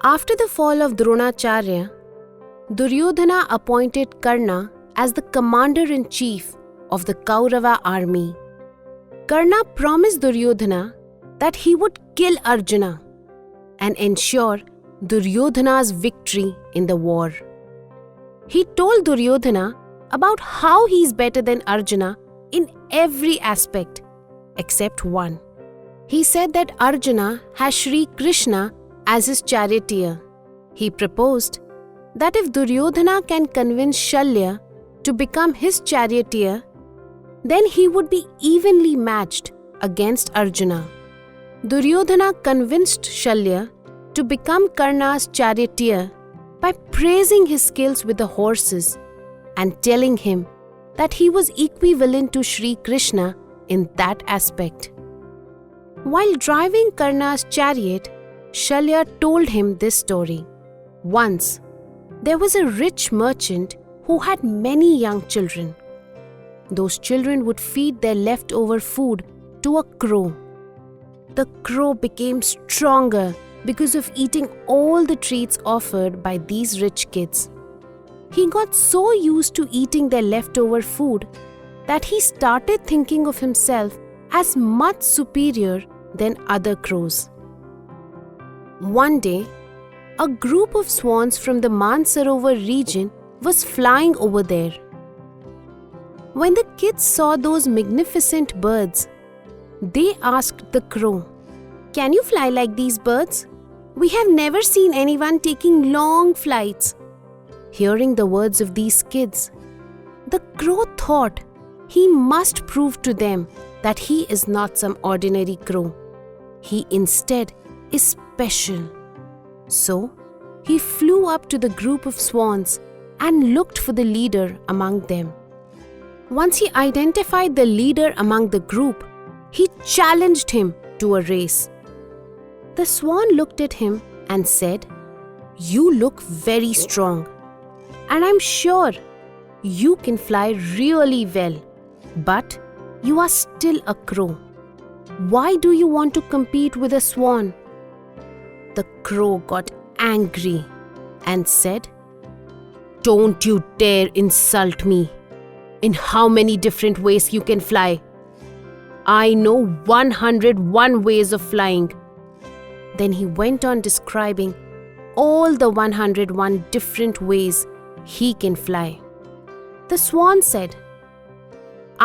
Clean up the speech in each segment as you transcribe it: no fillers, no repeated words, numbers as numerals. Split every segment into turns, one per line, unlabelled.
After the fall of Dronacharya, Duryodhana appointed Karna as the commander-in-chief of the Kaurava army. Karna promised Duryodhana that he would kill Arjuna and ensure Duryodhana's victory in the war. He told Duryodhana about how he is better than Arjuna in every aspect except one. He said that Arjuna has Shri Krishna as his charioteer. He proposed that if Duryodhana can convince Shalya to become his charioteer, then he would be evenly matched against Arjuna. Duryodhana convinced Shalya to become Karna's charioteer by praising his skills with the horses and telling him that he was equivalent to Shri Krishna in that aspect. While driving Karna's chariot, Shalya told him this story. Once, there was a rich merchant who had many young children. Those children would feed their leftover food to a crow. The crow became stronger because of eating all the treats offered by these rich kids. He got so used to eating their leftover food that he started thinking of himself as much superior than other crows. One day, a group of swans from the Mansarovar region was flying over there. When the kids saw those magnificent birds, they asked the crow, "Can you fly like these birds? We have never seen anyone taking long flights." Hearing the words of these kids, the crow thought he must prove to them that he is not some ordinary crow. He instead is special. So, he flew up to the group of swans and looked for the leader among them. Once he identified the leader among the group, he challenged him to a race. The swan looked at him and said, "You look very strong, and I'm sure you can fly really well, but you are still a crow. Why do you want to compete with a swan?" The crow got angry and said, "Don't you dare insult me. In how many different ways you can fly? I know 101 ways of flying." Then he went on describing all the 101 different ways he can fly. The swan said,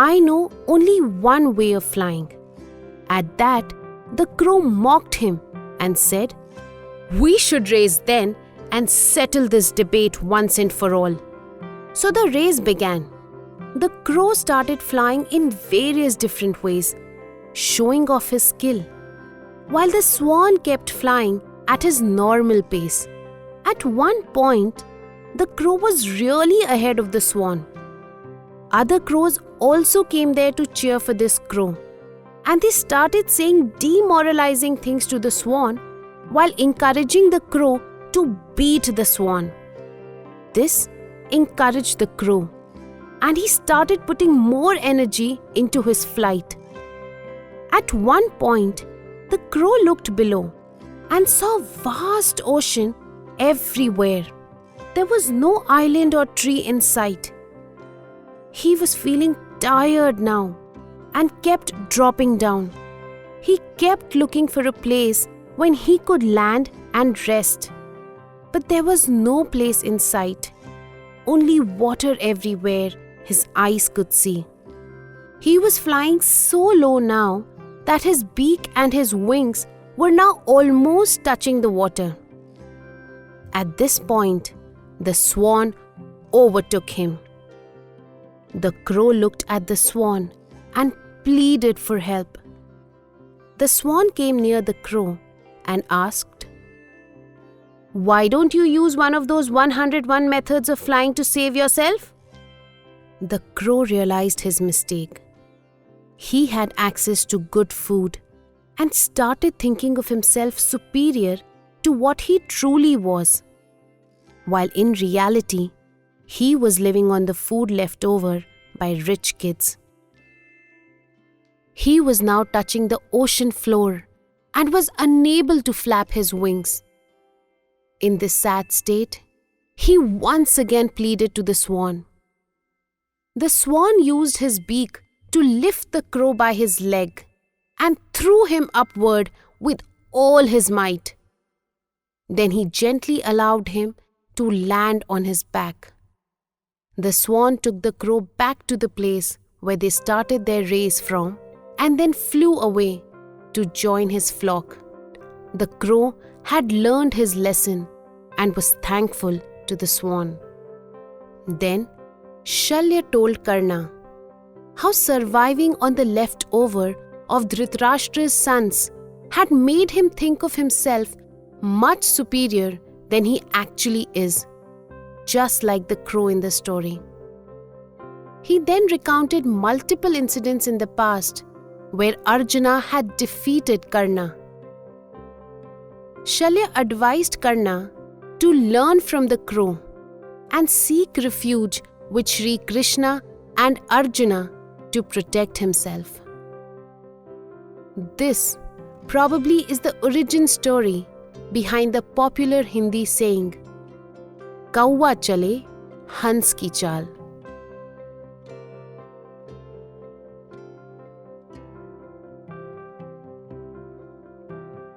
"I know only one way of flying." At that, the crow mocked him and said, "We should race then and settle this debate once and for all." So the race began. The crow started flying in various different ways, showing off his skill, while the swan kept flying at his normal pace. At one point, the crow was really ahead of the swan. Other crows also came there to cheer for this crow, and they started saying demoralizing things to the swan while encouraging the crow to beat the swan. This encouraged the crow, and he started putting more energy into his flight. At one point, the crow looked below and saw a vast ocean everywhere. There was no island or tree in sight. He was feeling tired now and kept dropping down. He kept looking for a place when he could land and rest. But there was no place in sight, only water everywhere his eyes could see. He was flying so low now that his beak and his wings were now almost touching the water. At this point, the swan overtook him. The crow looked at the swan and pleaded for help. The swan came near the crow and asked, "Why don't you use one of those 101 methods of flying to save yourself?" The crow realized his mistake. He had access to good food and started thinking of himself superior to what he truly was, while in reality, he was living on the food left over by rich kids. He was now touching the ocean floor and was unable to flap his wings. In this sad state, he once again pleaded to the swan. The swan used his beak to lift the crow by his leg and threw him upward with all his might. Then he gently allowed him to land on his back. The swan took the crow back to the place where they started their race from and then flew away to join his flock. The crow had learned his lesson and was thankful to the swan. Then Shalya told Karna how surviving on the leftover of Dhritarashtra's sons had made him think of himself much superior than he actually is, just like the crow in the story. He then recounted multiple incidents in the past where Arjuna had defeated Karna. Shalya advised Karna to learn from the crow and seek refuge with Sri Krishna and Arjuna to protect himself. This probably is the origin story behind the popular Hindi saying, Kauwa chale, Hans ki chal.